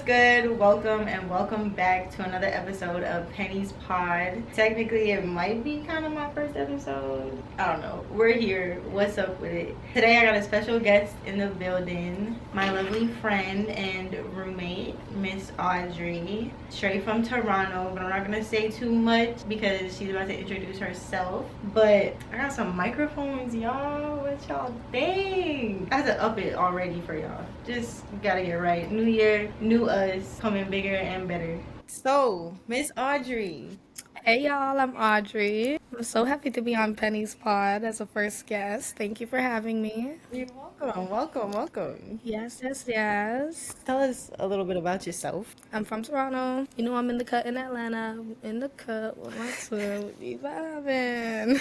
good? Welcome and welcome back to another episode of Penny's Pod. Technically, it might be kind of my first episode. I don't know. We're here. What's up with it? Today, I got a special guest in the building. My lovely friend and roommate, Miss Audrey, straight from Toronto. But I'm not gonna say too much because she's about to introduce herself. But I got some microphones, y'all. What y'all think? I had to up it already for y'all. Just gotta get right. New year, new us, coming bigger and better. So, Miss Audrey. Hey y'all, I'm Audrey. I'm so happy to be on Penny's Pod as a first guest. Thank you for having me. You're welcome, welcome, welcome. Yes, yes, yes. Tell us a little bit about yourself. I'm from Toronto. You know I'm in the cut in Atlanta. In the cut with my twin. We vibing.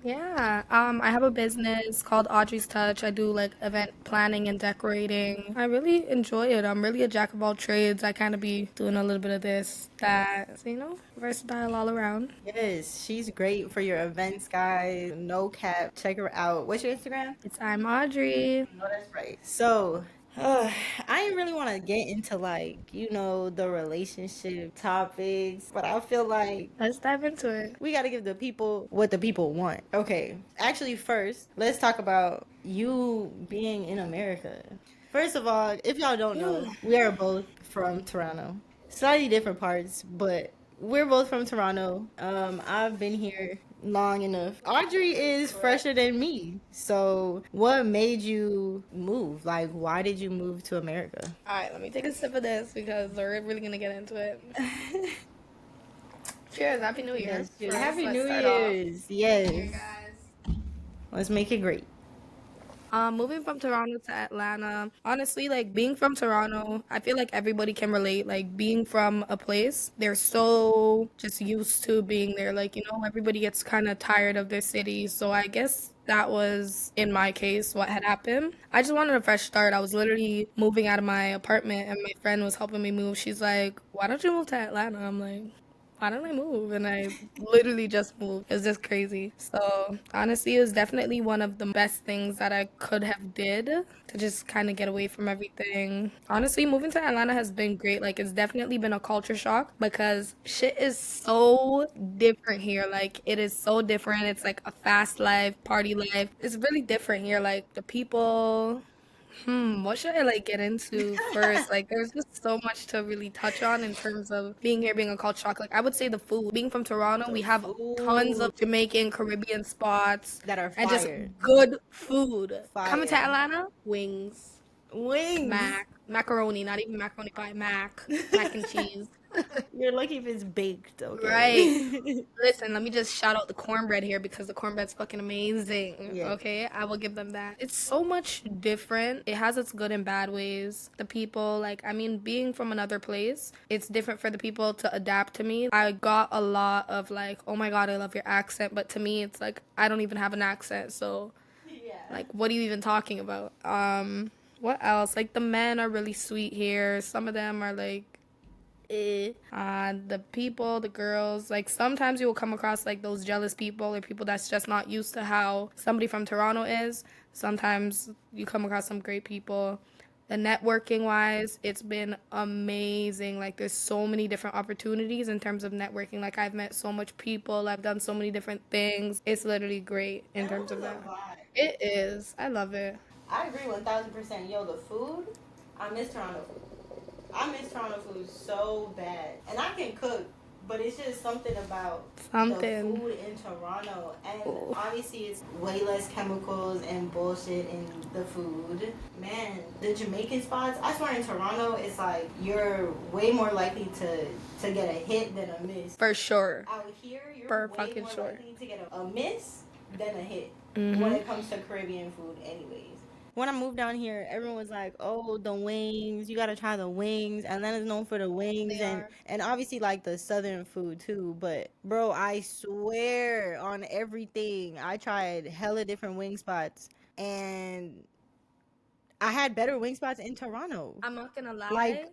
Yeah, I have a business called Audrey's Touch. I do like event planning and decorating. I really enjoy it. I'm really a jack of all trades. I kind of be doing a little bit of this, that, so, versatile all around. Yes, she's great for your events, guys. No cap. Check her out. What's your Instagram? It's I'm Audrey. No, that's right. So, I didn't really want to get into the relationship topics, but I feel like Let's dive into it. we got to give the people what the people want. Okay, actually, first, let's talk about you being in America. First of all, if y'all don't know, we are both from Toronto. Slightly different parts, but we're both from Toronto. I've been here long enough. Audrey is fresher than me. So, what made you move? Like, why did you move to America? All right, let me take a sip of this because we're really gonna get into it. Cheers! Happy New Year! Yes, cheers. First, Happy let's New start off. Year's. Yes. Here, guys. Let's make it great. Moving from Toronto to Atlanta, honestly, like being from Toronto, I feel like everybody can relate. Like being from a place, they're so just used to being there. Like, everybody gets kind of tired of their city. So I guess that was, in my case, what had happened. I just wanted a fresh start. I was literally moving out of my apartment and my friend was helping me move. She's like, why don't you move to Atlanta? I'm like, why didn't I move? And I literally just moved. It was just crazy. So honestly, it was definitely one of the best things that I could have did to just kind of get away from everything. Honestly, moving to Atlanta has been great. Like it's definitely been a culture shock because shit is so different here. Like it is so different. It's like a fast life, party life. It's really different here. Like the people. What should I like get into first? Like, there's just so much to really touch on in terms of being here, being a culture shock. Like, I would say the food. Being from Toronto, The we have tons food of Jamaican, Caribbean spots that are and just fire. good food. Coming to Fire. Atlanta, wings, Wings. macaroni, not even macaroni pie, mac and cheese. You're lucky if it's baked, Right. okay? Listen, let me just shout out the cornbread here because the cornbread's fucking amazing. Yeah. Okay, I will give them that. It's so much different. It has its good and bad ways. The people, like, I mean, being from another place, it's different for the people to adapt to me. I got a lot of like, oh my God, I love your accent. But to me, it's like, I don't even have an accent. So, like, what are you even talking about? What else? Like, the men are really sweet here. Some of them are like, the people, the girls, like sometimes you will come across like those jealous people or people that's just not used to how somebody from Toronto is. Sometimes you come across some great people. The networking wise, it's been amazing. Like there's so many different opportunities in terms of networking. Like I've met so much people, I've done so many different things. It's literally great in terms of that. It is. I love it. I agree 1000%. Yo, the food, I miss Toronto food. I miss Toronto food so bad. And I can cook, but it's just something about the food in Toronto. And obviously it's way less chemicals and bullshit in the food. Man, the Jamaican spots, I swear in Toronto, it's like you're way more likely to get a hit than a miss. For sure. Out here, you're For way fucking more sure. likely to get a miss than a hit when it comes to Caribbean food anyways. When I moved down here, everyone was like, "Oh, the wings! You gotta try the wings." Atlanta's known for the wings, They and are. and obviously like the southern food too. But bro, I swear on everything, I tried hella different wing spots, and I had better wing spots in Toronto. I'm not gonna Like lie.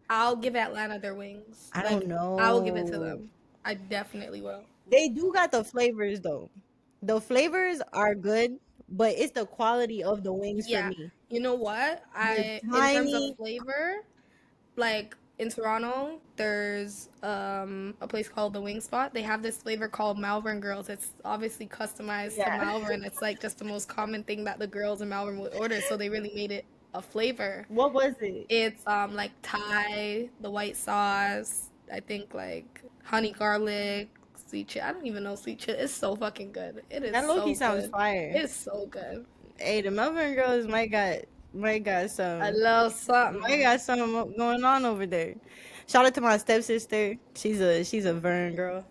I'll give Atlanta their wings. I don't Like, I will give it to know, them. I definitely will. they do got the flavors though. The flavors are good, but it's the quality of the wings for Yeah. me. You know what? They're In terms of tiny. flavor, Like in Toronto, there's a place called the Wing Spot. They have this flavor called Malvern Girls. It's obviously customized to Yeah. Malvern. It's like just the most common thing that the girls in Malvern would order. So they really made it a flavor. What was it? It's like Thai, the white sauce. I think like honey garlic, sweet chili. I don't even know sweet chili. It's so fucking good. It is That low-key so sounds good. fire. It's so good. Hey, the Melbourne girls I some love might something. got something going on over there. Shout out to my stepsister. She's a Vern girl.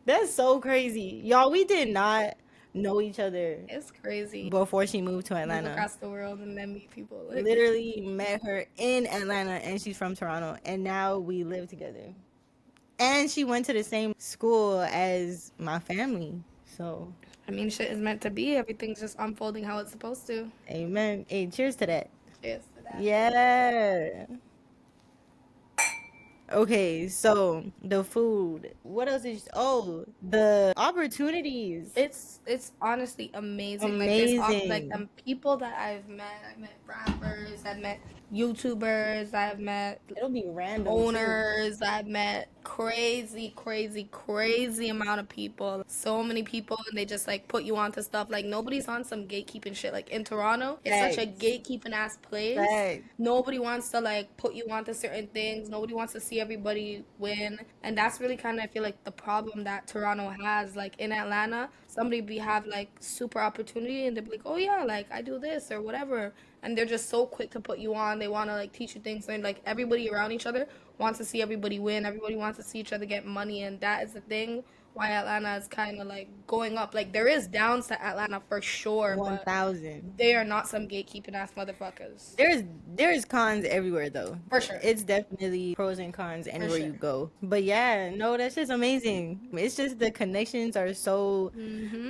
That's so crazy. Y'all, we did not know each other It's crazy. before she moved to Move Atlanta. across the world and then meet people. Like, Literally met her in Atlanta and she's from Toronto and now we live together. And she went to the same school as my family. So, I mean, shit is meant to be. Everything's just unfolding how it's supposed to. amen. Hey, cheers to that. Cheers to that. Yeah. Okay, so the food. What else is the opportunities. It's honestly amazing. Like like Amazing. people that I've met rappers, I've met YouTubers, I've met It'll be random too. owners, I've met crazy amount of people. So many people, and they just like put you onto stuff. Like nobody's on some gatekeeping shit. Like in Toronto, it's such a Facts. gatekeeping ass place. Facts. Nobody wants to like put you onto certain things. Nobody wants to see everybody win. And that's really kind of I feel like the problem that Toronto has. Like in Atlanta, somebody be have like super opportunity and they'll be like, oh yeah, like I do this or whatever. And they're just so quick to put you on. They want to like teach you things, and like everybody around each other wants to see everybody win. Everybody wants to see each other get money, and that is the thing why Atlanta is kind of like going up. Like there is downs to Atlanta for sure, but 1,000. they are not some gatekeeping ass motherfuckers. There's cons everywhere though. For sure. It's definitely pros and cons anywhere sure. you go. But yeah, no, that's just amazing. It's just the connections are so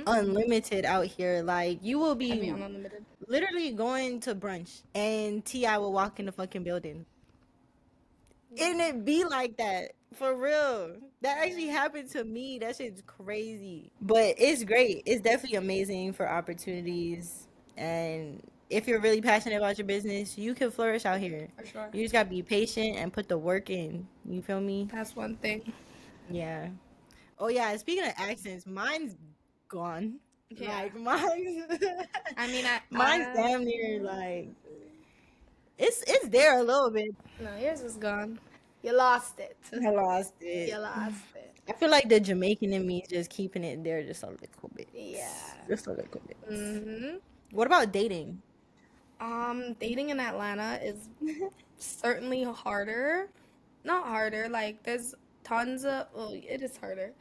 unlimited out here. Like you will Heavy be on unlimited. literally going to brunch and T.I. will walk in the fucking building. And it be like that. For real. That actually happened to me. That shit's crazy. But it's great. It's definitely amazing for opportunities. And if you're really passionate about your business, you can flourish out here. For sure. You just gotta be patient and put the work in. You feel me? That's one thing. Yeah. Oh yeah, speaking of accents, mine's gone. Yeah. Like mine's I mean, mine's damn near like it's there a little bit. No, yours is gone. You lost it. I lost it. You lost it. I feel like the Jamaican in me is just keeping it there just a little bit. Yeah. Just a little bit. Mhm. What about dating? Dating in Atlanta is certainly harder. Not harder. Like there's tons of. Oh, it is harder.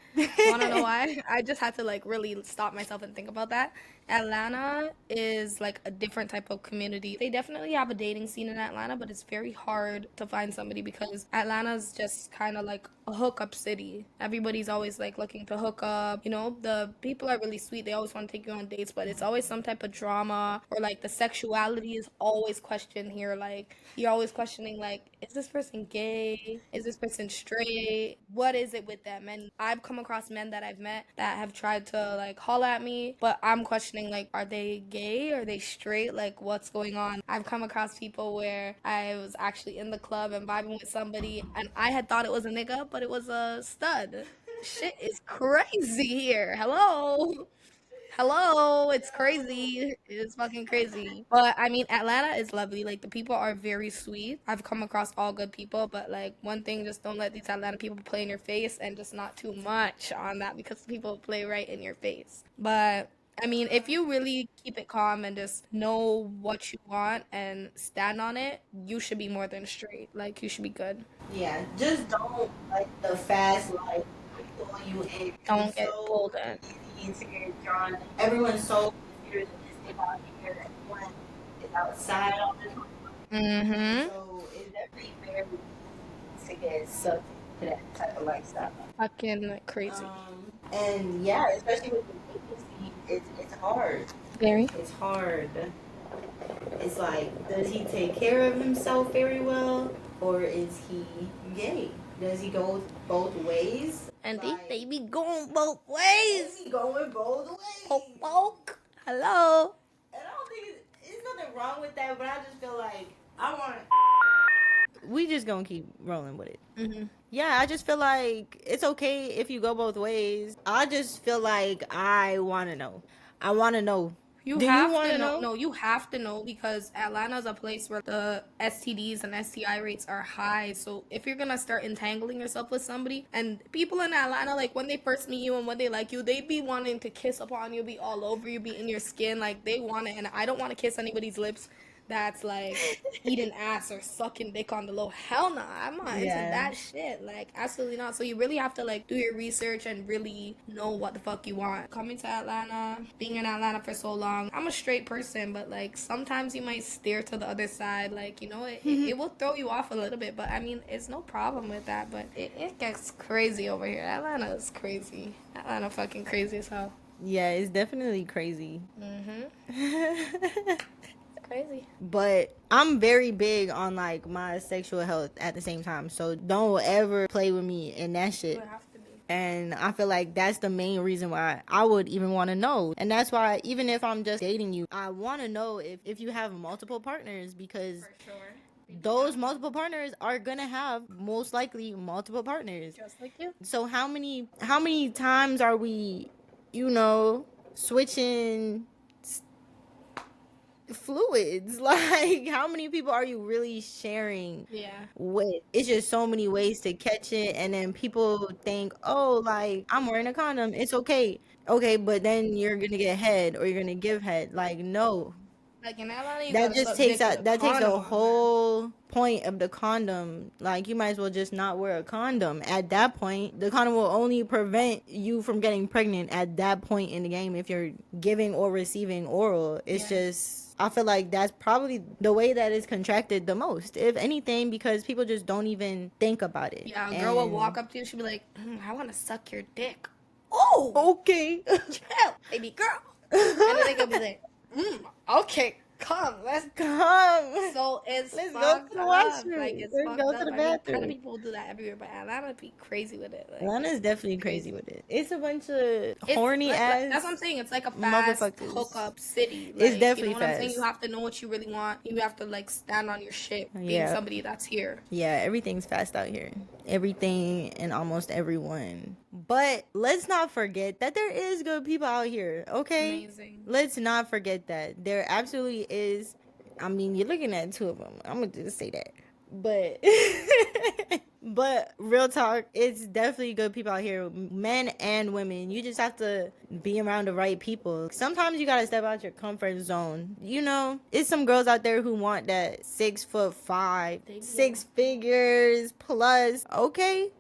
Wanna know why? I just had to like really stop myself and think about that. Atlanta is like a different type of community. They definitely have a dating scene in Atlanta, but it's very hard to find somebody because Atlanta's just kind of like a hookup city. Everybody's always like looking to hook up. You know, the people are really sweet. They always want to take you on dates, but it's always some type of drama or like the sexuality is always questioned here. Like you're always questioning like, is this person gay? Is this person straight? What is it with them? And I've come across men that I've met that have tried to like holler at me, but I'm questioning like, are they gay? Are they straight? Like, what's going on? I've come across people where I was actually in the club and vibing with somebody, and I had thought it was a nigga, but it was a stud. Shit is crazy here. Hello, it's crazy. It's fucking crazy. But I mean, Atlanta is lovely. Like the people are very sweet. I've come across all good people, but like one thing, just don't let these Atlanta people play in your face, and just not too much on that because people play right in your face. But I mean, if you really keep it calm and just know what you want and stand on it, you should be more than straight. Like you should be good. Yeah, just don't like the fast life pull you in. Don't It's get so pulled in. easy to get drawn. Everyone's so eager to just get out here. Everyone is outside all the time. Mm-hmm. So it's definitely very easy to get sucked into that type of lifestyle. Fucking crazy. And yeah, especially with the agency, it's hard. Very. It's hard. It's like, does he take care of himself very well, or is he gay? Does he go both ways? And Like, they be going both ways. is he going both ways? Poke, poke. Hello. And I don't think it's nothing wrong with that, but I just feel like I want we just gonna keep rolling with it. Mm-hmm. Yeah, I just feel like it's okay if you go both ways. I just feel like I want to know. I want to know. You Do you have want to to know. know? No, you have to know because Atlanta is a place where the STDs and STI rates are high. So if you're gonna start entangling yourself with somebody, and people in Atlanta, like when they first meet you and when they like you, they be wanting to kiss upon you, be all over you, be in your skin, like they want it. And I don't want to kiss anybody's lips that's like eating ass or sucking dick on the low. Hell no, I'm not into Yeah. that shit. Like absolutely not. So you really have to like do your research and really know what the fuck you want. Coming to Atlanta, being in Atlanta for so long, I'm a straight person, but like sometimes you might steer to the other side. Like you know, it will throw you off a little bit, but I mean, it's no problem with that. But it gets crazy over here. Atlanta is crazy. Atlanta fucking crazy as hell. Yeah, it's definitely crazy. Mm-hmm. Crazy. But I'm very big on like my sexual health at the same time. So don't ever play with me in that shit. Would have to be. And I feel like that's the main reason why I would even want to know. And that's why even if I'm just dating you, I want to know if you have multiple partners, because For sure. those multiple partners are gonna have most likely multiple partners. Just like you. So how many times are we, you know, switching fluids? Like how many people are you really sharing Yeah. with? It's just so many ways to catch it, and then people think, oh, like I'm wearing a condom, it's okay, but then you're gonna get head or you're gonna give head. Like no, Like in Atlanta, you that gotta just suck takes dick with a out that takes the condom on, man. whole point of the condom. Like you might as well just not wear a condom. At that point, the condom will only prevent you from getting pregnant at that point in the game if you're giving or receiving oral. It's Yeah. just, I feel like that's probably the way that is contracted the most, if anything, because people just don't even think about it. Yeah, a girl will walk And up to you, she'll be like, I want to suck your dick. Oh, okay. chill, baby girl. And then they could be like, okay, come, let's go. Come. So it's Let's go fucked to the up. washroom. Like it's Let's fucked go up. to the I mean, kind of bathroom. people do that everywhere, but Atlanta be crazy with it. Like Atlanta's definitely crazy with it. It's a bunch of horny like, that's ass what I'm saying. It's like a fast motherfuckers. hookup city. Like, It's you definitely know what I'm saying? fast. You have to know what you really want. You have to like stand on your shit, being Yeah. somebody that's here. Yeah, everything's fast out here. Everything and almost everyone. But let's not forget that there is good people out here, okay? Amazing. Let's not forget that. There absolutely is. I mean, you're looking at two of them. I'm going to just say that. But but real talk, it's definitely good people out here, men and women. You just have to be around the right people. Sometimes you gotta step out your comfort zone. You know, it's some girls out there who want that 6'5", 6 figures plus. Okay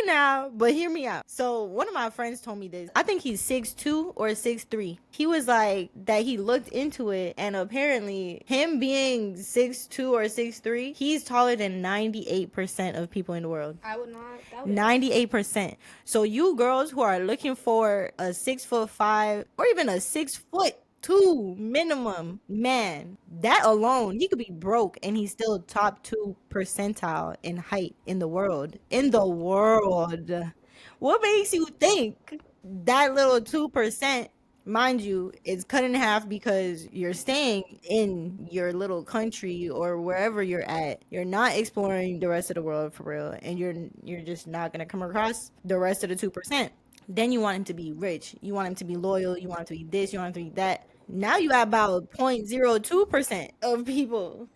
now, but hear me out. So one of my friends told me this. I think he's 6'2" or 6'3". He was like that he looked into it, and apparently him being 6'2" or 6'3", he's taller than 98% of people in the world. I would not doubt it. 98%. So you girls who are looking for a 6'5" or even a 6'2" minimum man, that alone, he could be broke and he's still top 2 percentile in height in the world. What makes you think that little 2%, mind you, is cut in half because you're staying in your little country or wherever you're at? You're not exploring the rest of the world for real, and you're just not gonna come across the rest of the 2%. Then you want him to be rich, you want him to be loyal, you want him to be this, you want him to be that. Now you got about 0.02% of people.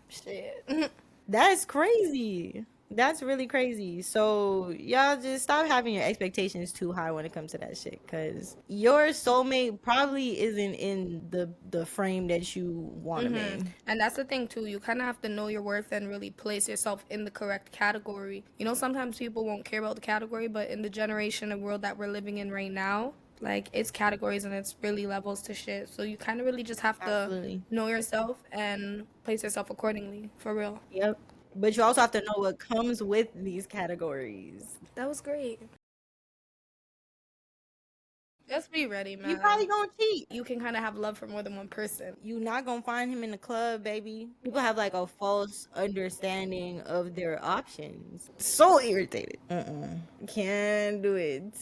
Shit. That's crazy. That's really crazy. So y'all just stop having your expectations too high when it comes to that shit, because your soulmate probably isn't in the frame that you want him in. And that's the thing too. You kind of have to know your worth and really place yourself in the correct category. You know, sometimes people won't care about the category, but in the generation and world that we're living in right now, like it's categories and it's really levels to shit. So you kind of really just have to Absolutely. know yourself and place yourself accordingly, for real. Yep. But you also have to know what comes with these categories. That was great. Just be ready, man. You probably gonna cheat. You can kind of have love for more than one person. You not gonna find him in the club, baby. People have like a false understanding of their options. So irritated. Can't do it.